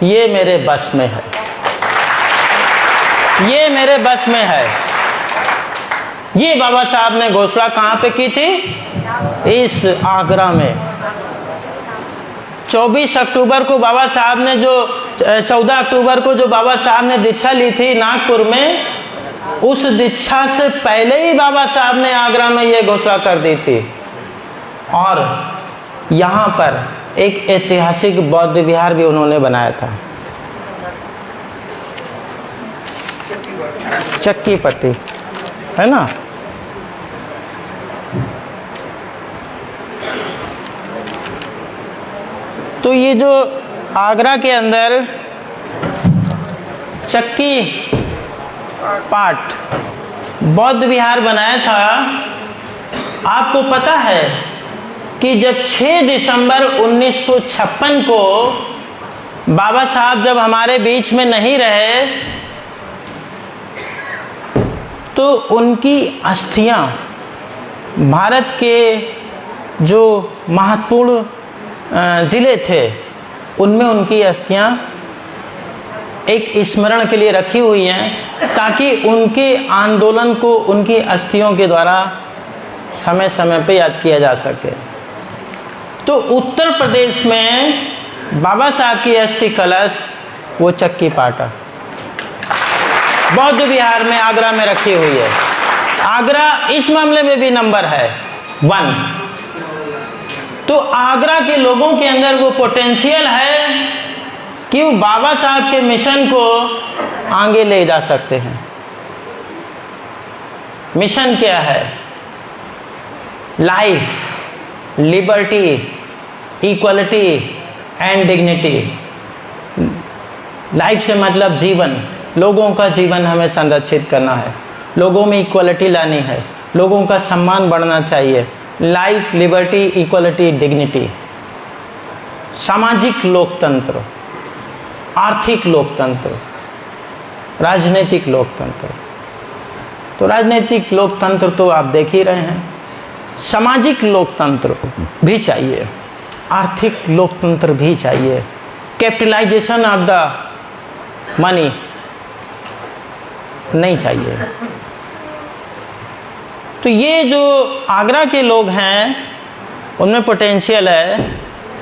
ये मेरे बस में है, ये मेरे बस में है। ये बाबा साहब ने घोषणा कहां पे की थी? इस आगरा में। 24 अक्टूबर को बाबा साहब ने जो 14 अक्टूबर को जो बाबा साहब ने दीक्षा ली थी नागपुर में, उस दीक्षा से पहले ही बाबा साहब ने आगरा में ये घोषणा कर दी थी। और यहाँ पर एक ऐतिहासिक बौद्ध विहार भी उन्होंने बनाया था, चक्की पट्टी, है ना। तो ये जो आगरा के अंदर चक्की पाट बौद्ध विहार बनाया था, आपको पता है कि जब 6 दिसंबर 1956 को बाबा साहब जब हमारे बीच में नहीं रहे तो उनकी अस्थियां भारत के जो महत्वपूर्ण जिले थे उनमें उनकी अस्थियां एक स्मरण के लिए रखी हुई हैं, ताकि उनके आंदोलन को उनकी अस्थियों के द्वारा समय समय पे याद किया जा सके। तो उत्तर प्रदेश में बाबा साहब की अस्थि कलश वो चक्की पाटा बौद्ध विहार में आगरा में रखी हुई है। आगरा इस मामले में भी नंबर है 1। तो आगरा के लोगों के अंदर वो पोटेंशियल है कि वो बाबा साहब के मिशन को आगे ले जा सकते हैं। मिशन क्या है? Life, liberty, equality and dignity. Life से मतलब जीवन, लोगों का जीवन हमें संरक्षित करना है, लोगों में इक्वलिटी लानी है, लोगों का सम्मान बढ़ना चाहिए। Life, liberty, equality, dignity. सामाजिक लोकतंत्र, आर्थिक लोकतंत्र, राजनीतिक लोकतंत्र। तो राजनीतिक लोकतंत्र तो आप देख ही रहे हैं, सामाजिक लोकतंत्र भी चाहिए, आर्थिक लोकतंत्र भी चाहिए। कैपिटलाइजेशन ऑफ द मनी नहीं चाहिए। तो ये जो आगरा के लोग हैं उनमें पोटेंशियल है,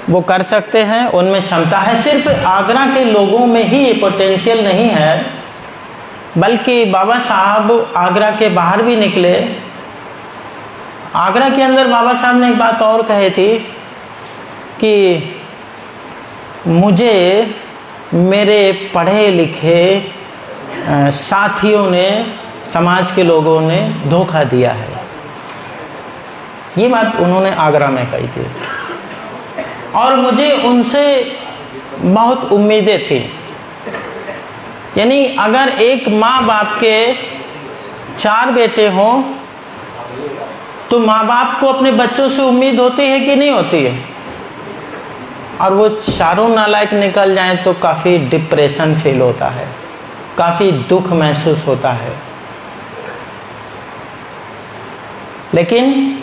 वो कर सकते हैं, उनमें क्षमता है। सिर्फ आगरा के लोगों में ही ये पोटेंशियल नहीं है, बल्कि बाबा साहब आगरा के बाहर भी निकले। आगरा के अंदर बाबा साहब ने एक बात और कही थी कि मुझे मेरे पढ़े लिखे साथियों ने, समाज के लोगों ने धोखा दिया है। ये बात उन्होंने आगरा में कही थी और मुझे उनसे बहुत उम्मीदें थी। यानी अगर एक माँ बाप के 4 बेटे हों तो माँ बाप को अपने बच्चों से उम्मीद होती है कि नहीं होती है, और वो चारों नालायक निकल जाएं तो काफ़ी डिप्रेशन फील होता है, काफ़ी दुख महसूस होता है। लेकिन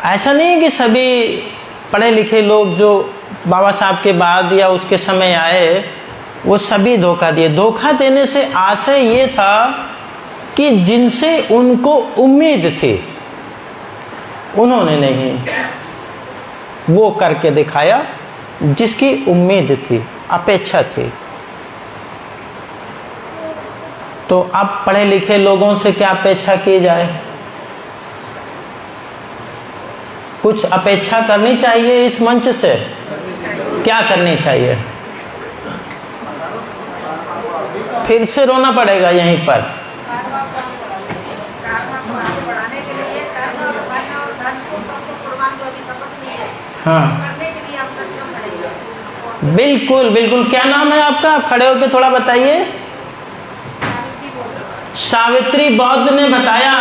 ऐसा नहीं है कि सभी पढ़े लिखे लोग जो बाबा साहब के बाद या उसके समय आए वो सभी धोखा दिए। धोखा देने से आशय ये था कि जिनसे उनको उम्मीद थी उन्होंने नहीं वो करके दिखाया जिसकी उम्मीद थी, अपेक्षा थी। तो अब पढ़े लिखे लोगों से क्या अपेक्षा की जाए? कुछ अपेक्षा करनी चाहिए इस मंच से। क्या करनी चाहिए? फिर से रोना पड़ेगा यहीं पर। हाँ बिल्कुल बिल्कुल। क्या नाम है आपका? आप खड़े होकर थोड़ा बताइए। सावित्री बौद्ध ने बताया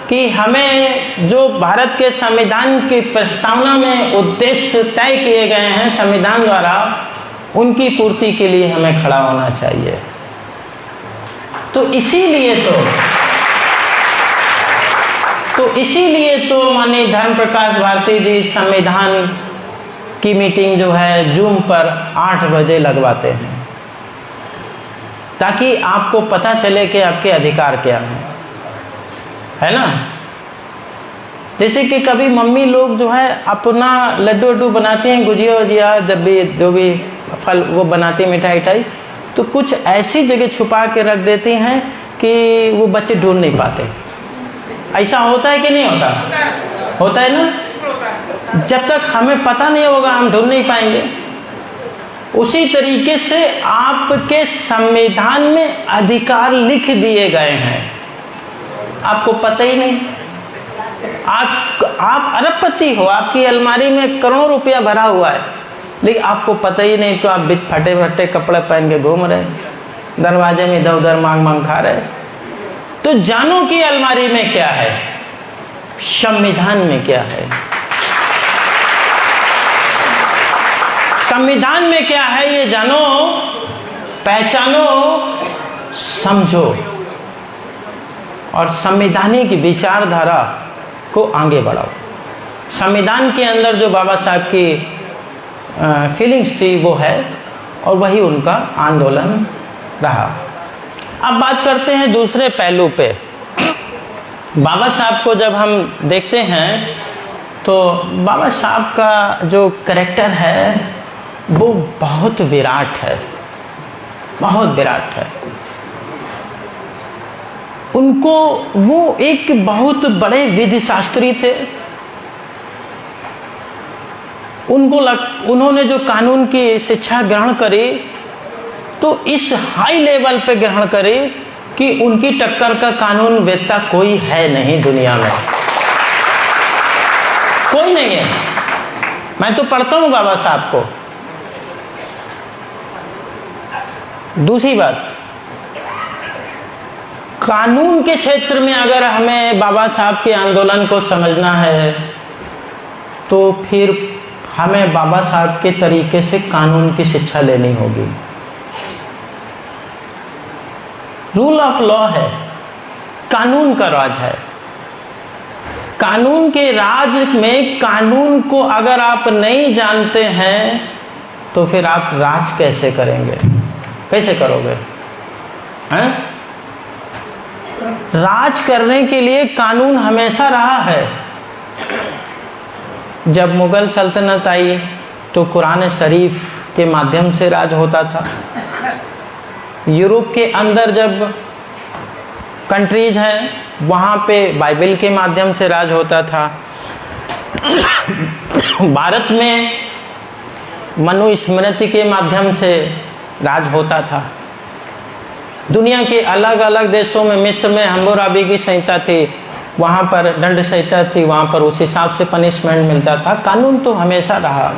कि हमें जो भारत के संविधान की प्रस्तावना में उद्देश्य तय किए गए हैं संविधान द्वारा, उनकी पूर्ति के लिए हमें खड़ा होना चाहिए। तो इसीलिए तो माननीय धर्म प्रकाश भारती जी संविधान की मीटिंग जो है जूम पर 8 बजे लगवाते हैं, ताकि आपको पता चले कि आपके अधिकार क्या है ना। जैसे कि कभी मम्मी लोग जो है अपना लड्डू वड्डू बनाती हैं, गुजिया वजिया, जब भी जो भी फल वो बनाती है, मिठाई मिठाई, तो कुछ ऐसी जगह छुपा के रख देती हैं कि वो बच्चे ढूंढ नहीं पाते। ऐसा होता है कि नहीं होता? होता है ना। जब तक हमें पता नहीं होगा हम ढूंढ नहीं पाएंगे। उसी तरीके से आपके संविधान में अधिकार लिख दिए गए हैं, आपको पता ही नहीं। आप अरबपति हो, आपकी अलमारी में करोड़ों रुपया भरा हुआ है, लेकिन आपको पता ही नहीं, तो आप फटे फटे कपड़े पहन के घूम रहे, दरवाजे में इधर उधर मांग मांग खा रहे। तो जानो कि अलमारी में क्या है, संविधान में क्या है, संविधान में क्या है, ये जानो, पहचानो, समझो और संवैधानिक विचारधारा को आगे बढ़ाओ। संविधान के अंदर जो बाबा साहब की फीलिंग्स थी वो है, और वही उनका आंदोलन रहा। अब बात करते हैं दूसरे पहलू पे। बाबा साहब को जब हम देखते हैं तो बाबा साहब का जो कैरेक्टर है वो बहुत विराट है, बहुत विराट है। उनको वो एक बहुत बड़े विधि शास्त्री थे। उन्होंने जो कानून की शिक्षा ग्रहण करी तो इस हाई लेवल पे ग्रहण करी कि उनकी टक्कर का कानून वेत्ता कोई है नहीं दुनिया में, कोई नहीं है। मैं तो पढ़ता हूं बाबा साहब को। दूसरी बात, कानून के क्षेत्र में अगर हमें बाबा साहब के आंदोलन को समझना है तो फिर हमें बाबा साहब के तरीके से कानून की शिक्षा लेनी होगी। रूल ऑफ लॉ है, कानून का राज है। कानून के राज में कानून को अगर आप नहीं जानते हैं तो फिर आप राज कैसे करेंगे, कैसे करोगे हैं? राज करने के लिए कानून हमेशा रहा है। जब मुगल सल्तनत आई तो कुरान शरीफ के माध्यम से राज होता था। यूरोप के अंदर जब कंट्रीज हैं वहाँ पे बाइबल के माध्यम से राज होता था। भारत में मनुस्मृति के माध्यम से राज होता था। दुनिया के अलग अलग देशों में, मिस्र में हम्मुराबी की संहिता थी, वहाँ पर दंड संहिता थी, वहाँ पर उस हिसाब से पनिशमेंट मिलता था। कानून तो हमेशा रहा,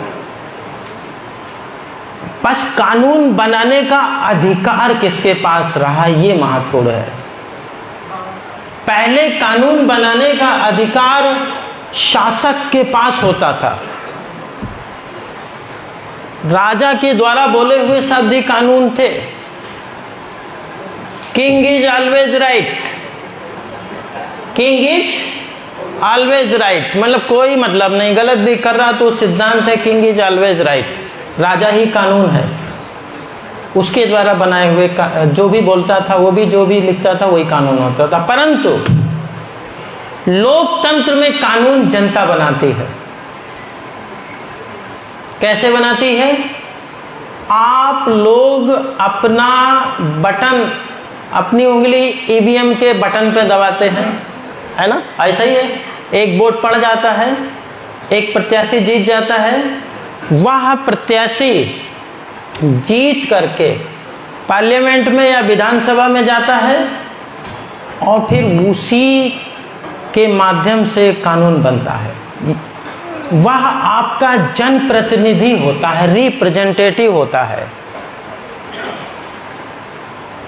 बस कानून बनाने का अधिकार किसके पास रहा ये महत्वपूर्ण है। पहले कानून बनाने का अधिकार शासक के पास होता था। राजा के द्वारा बोले हुए शब्द ही कानून थे। King is always right, king is always right, मतलब कोई मतलब नहीं, गलत भी कर रहा तो सिद्धांत है किंग इज ऑलवेज राइट। राजा ही कानून है, उसके द्वारा बनाए हुए जो भी बोलता था, वो भी जो भी लिखता था वही कानून होता था। परंतु लोकतंत्र में कानून जनता बनाती है। कैसे बनाती है? आप लोग अपना बटन, अपनी उंगली ईवीएम के बटन पे दबाते हैं, है ना? ऐसा ही है। एक वोट पड़ जाता है, एक प्रत्याशी जीत जाता है, वह प्रत्याशी जीत करके पार्लियामेंट में या विधानसभा में जाता है और फिर उसी के माध्यम से कानून बनता है। वह आपका जनप्रतिनिधि होता है, रिप्रेजेंटेटिव होता है।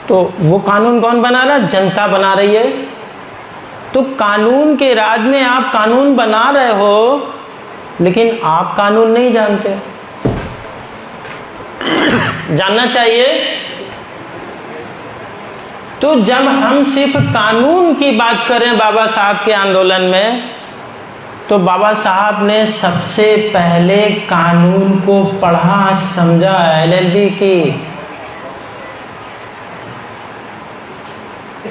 तो वो कानून कौन बना रहा? जनता बना रही है। तो कानून के राज में आप कानून बना रहे हो, लेकिन आप कानून नहीं जानते। जानना चाहिए। तो जब हम सिर्फ कानून की बात करें बाबा साहब के आंदोलन में, तो बाबा साहब ने सबसे पहले कानून को पढ़ा, समझा, LLB की,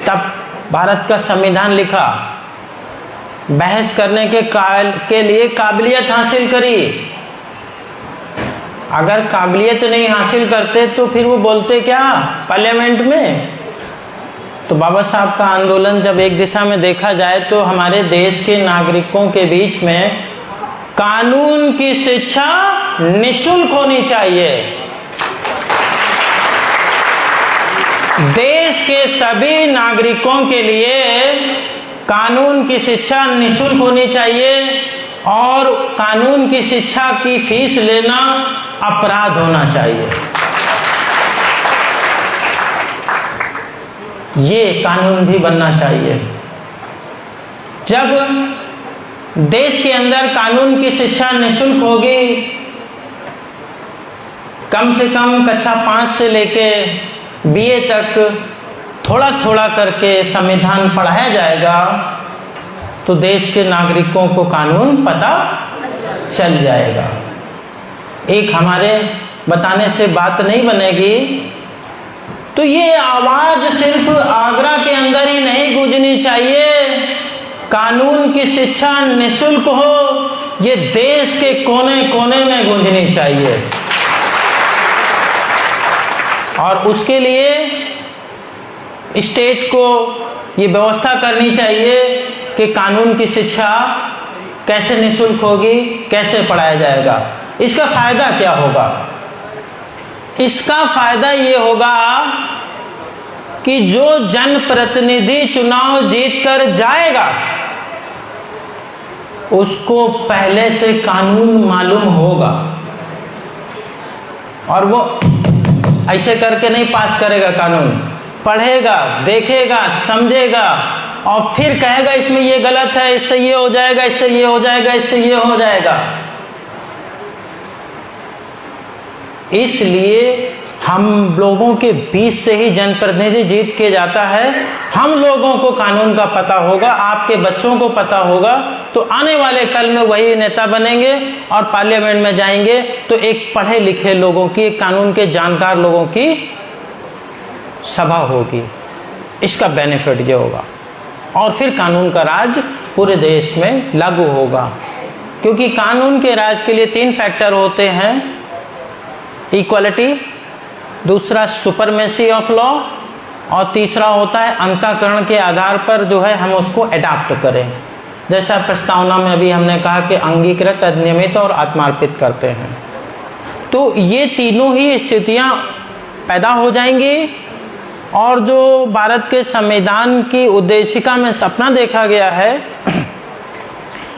तब भारत का संविधान लिखा, बहस करने के लिए काबिलियत हासिल करी। अगर काबिलियत नहीं हासिल करते तो फिर वो बोलते क्या पार्लियामेंट में? तो बाबा साहब का आंदोलन जब एक दिशा में देखा जाए तो हमारे देश के नागरिकों के बीच में कानून की शिक्षा निःशुल्क होनी चाहिए। देश के सभी नागरिकों के लिए कानून की शिक्षा निःशुल्क होनी चाहिए और कानून की शिक्षा की फीस लेना अपराध होना चाहिए। ये कानून भी बनना चाहिए। जब देश के अंदर कानून की शिक्षा निःशुल्क होगी, कम से कम कक्षा 5 से लेके BA तक थोड़ा थोड़ा करके संविधान पढ़ाया जाएगा, तो देश के नागरिकों को कानून पता चल जाएगा। एक हमारे बताने से बात नहीं बनेगी। तो ये आवाज सिर्फ आगरा के अंदर ही नहीं गूंजनी चाहिए। कानून की शिक्षा निःशुल्क हो, ये देश के कोने कोने में गूंजनी चाहिए। और उसके लिए स्टेट को ये व्यवस्था करनी चाहिए कि कानून की शिक्षा कैसे निःशुल्क होगी, कैसे पढ़ाया जाएगा। इसका फायदा क्या होगा? इसका फायदा ये होगा कि जो जनप्रतिनिधि चुनाव जीत कर जाएगा उसको पहले से कानून मालूम होगा और वो ऐसे करके नहीं पास करेगा कानून। पढ़ेगा, देखेगा, समझेगा और फिर कहेगा इसमें ये गलत है, इससे ये हो जाएगा, इससे ये हो जाएगा, इससे ये हो जाएगा। इसलिए हम लोगों के बीच से ही जनप्रतिनिधि जीत के जाता है। हम लोगों को कानून का पता होगा, आपके बच्चों को पता होगा, तो आने वाले कल में वही नेता बनेंगे और पार्लियामेंट में जाएंगे तो एक पढ़े लिखे लोगों की, एक कानून के जानकार लोगों की सभा होगी। इसका बेनिफिट ये होगा और फिर कानून का राज पूरे देश में लागू होगा। क्योंकि कानून के राज के लिए 3 फैक्टर होते हैं: इक्वलिटी, दूसरा सुपरमेसी ऑफ लॉ और तीसरा होता है अंतःकरण के आधार पर जो है हम उसको अडॉप्ट करें। जैसा प्रस्तावना में अभी हमने कहा कि अंगीकृत, अधिनियमित और आत्मार्पित करते हैं। तो ये तीनों ही स्थितियां पैदा हो जाएंगी और जो भारत के संविधान की उद्देशिका में सपना देखा गया है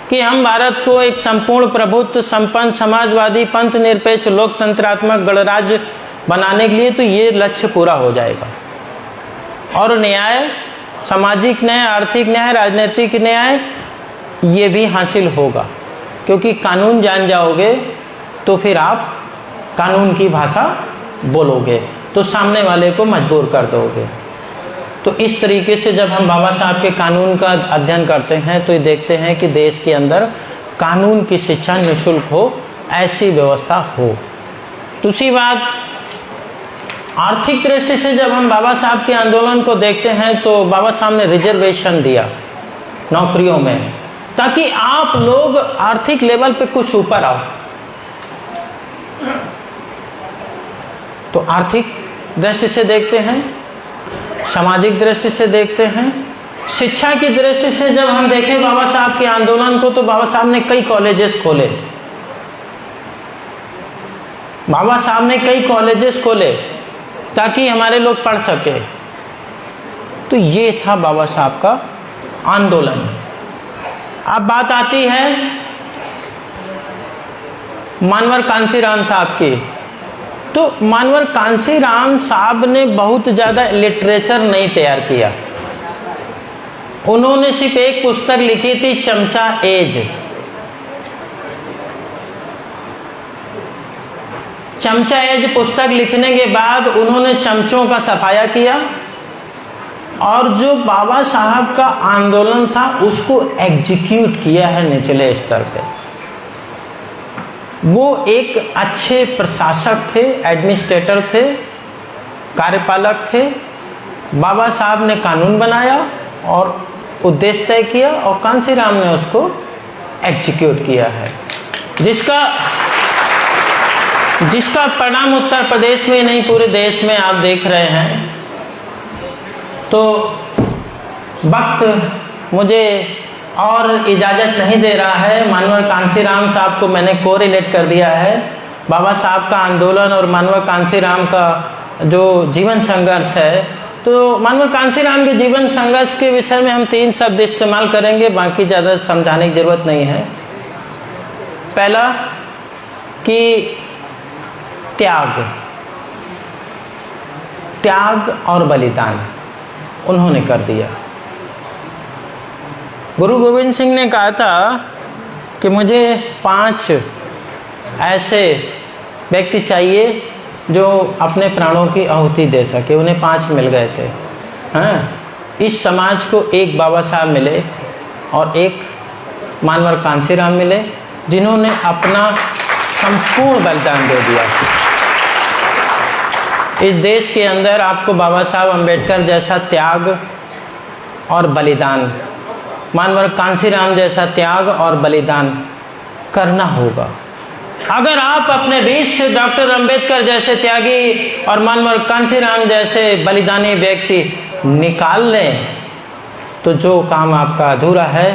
कि हम भारत को एक संपूर्ण प्रभुत्व संपन्न समाजवादी पंथ निरपेक्ष लोकतंत्रात्मक गणराज्य बनाने के लिए, तो ये लक्ष्य पूरा हो जाएगा। और न्याय, सामाजिक न्याय, आर्थिक न्याय, राजनीतिक न्याय ये भी हासिल होगा। क्योंकि कानून जान जाओगे तो फिर आप कानून की भाषा बोलोगे तो सामने वाले को मजबूर कर दोगे। तो इस तरीके से जब हम बाबा साहब के कानून का अध्ययन करते हैं तो ये देखते हैं कि देश के अंदर कानून की शिक्षा निःशुल्क हो, ऐसी व्यवस्था हो। दूसरी बात, आर्थिक दृष्टि से जब हम बाबा साहब के आंदोलन को देखते हैं तो बाबा साहब ने रिजर्वेशन दिया नौकरियों में, ताकि आप लोग आर्थिक लेवल पे कुछ ऊपर आओ। तो आर्थिक दृष्टि से देखते हैं, सामाजिक दृष्टि से देखते हैं, शिक्षा की दृष्टि से जब हम देखें बाबा साहब के आंदोलन को, तो बाबा साहब ने कई कॉलेजेस खोले। बाबा साहब ने कई कॉलेजेस खोले ताकि हमारे लोग पढ़ सके। तो ये था बाबा साहब का आंदोलन। अब बात आती है मानवर कांशीराम साहब की। तो मानवर कांशीराम साहब ने बहुत ज़्यादा लिटरेचर नहीं तैयार किया। उन्होंने सिर्फ एक पुस्तक लिखी थी, चमचा एज। चमचा एज पुस्तक लिखने के बाद उन्होंने चमचों का सफाया किया और जो बाबा साहब का आंदोलन था उसको एग्जीक्यूट किया है निचले स्तर पे। वो एक अच्छे प्रशासक थे, एडमिनिस्ट्रेटर थे, कार्यपालक थे। बाबा साहब ने कानून बनाया और उद्देश्य तय किया और कांशीराम ने उसको एग्जीक्यूट किया है, जिसका परिणाम उत्तर प्रदेश में नहीं पूरे देश में आप देख रहे हैं। तो वक्त मुझे और इजाज़त नहीं दे रहा है। मानवर कांशीराम साहब को मैंने कोरिलेट कर दिया है। बाबा साहब का आंदोलन और मानवर कांशीराम का जो जीवन संघर्ष है, तो मानवर कांशीराम के जीवन संघर्ष के विषय में हम 3 शब्द इस्तेमाल करेंगे, बाकी ज़्यादा समझाने की ज़रूरत नहीं है। पहला कि त्याग और बलिदान उन्होंने कर दिया। गुरु गोविंद सिंह ने कहा था कि मुझे 5 ऐसे व्यक्ति चाहिए जो अपने प्राणों की आहुति दे सके। उन्हें 5 मिल गए थे। हाँ, इस समाज को एक बाबा साहब मिले और एक मानवर कांशीराम मिले, जिन्होंने अपना संपूर्ण बलिदान दे दिया। इस देश के अंदर आपको बाबा साहब अम्बेडकर जैसा त्याग और बलिदान, मानवर कांशीराम जैसा त्याग और बलिदान करना होगा। अगर आप अपने बीच से डॉक्टर अम्बेडकर जैसे त्यागी और मानवर कांशीराम जैसे बलिदानी व्यक्ति निकाल लें तो जो काम आपका अधूरा है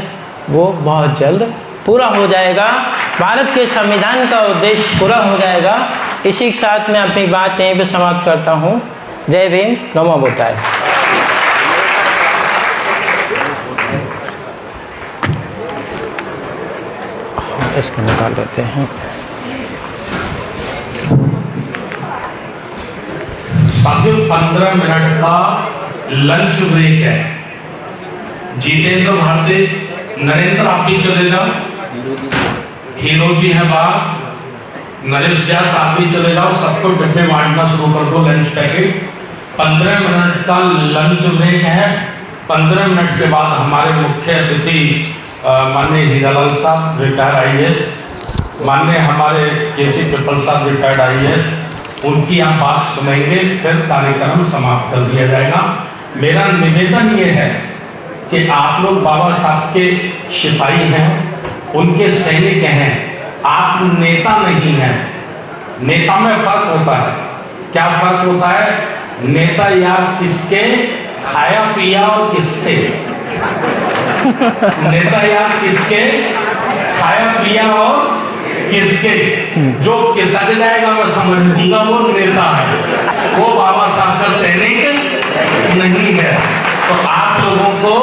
वो बहुत जल्द पूरा हो जाएगा। भारत के संविधान का उद्देश्य पूरा हो जाएगा। इसी के साथ मैं अपनी बात यहीं पे समाप्त करता हूँ। जय भीम, नमो बुद्धाय। इसको निकाल देते हैं। साथियों, 15 मिनट का लंच ब्रेक है। जितेंद्र भारती, नरेंद्र आप भी चले जाओ, हीरो जी है बाहर, नरेश व्यास आप भी चले जाओ, सबको डिब्बे बांटना शुरू कर दो लंच पैकेट। 15 मिनट का लंच ब्रेक है। 15 मिनट के बाद हमारे मुख्य अतिथि माननीय हीरालाल साहब रिटायर्ड आईएएस, माननीय हमारे केसी पिपल साहब रिटायर्ड आईएएस, उनकी आप बात सुनेंगे, फिर कार्यक्रम समाप्त कर दिया जाएगा। मेरा निवेदन ये है कि आप लोग बाबा साहब के सिपाही हैं, उनके सैनिक हैं, आप नेता नहीं हैं। नेता में फर्क होता है। क्या फर्क होता है? नेता यार किसके, खाया पिया और किसके नेता यार किसके, खाया पिया और किसके। जो किसक जाएगा मैं समझ लूंगा वो नेता है, वो बाबा साहब का सैनिक नहीं है। तो आप लोगों को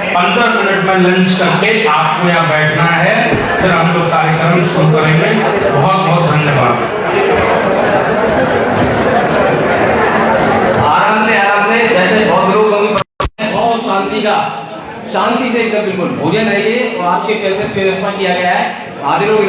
15 मिनट में लंच करके आपको यहाँ बैठना है, फिर हम लोग कार्यक्रम शुरू करेंगे। बहुत बहुत धन्यवाद। आराम से जैसे बहुत लोग बहुत शांति से एकदम बिल्कुल भोजन है ये, और आपके पैसे व्यवस्था किया गया है। आधे लोग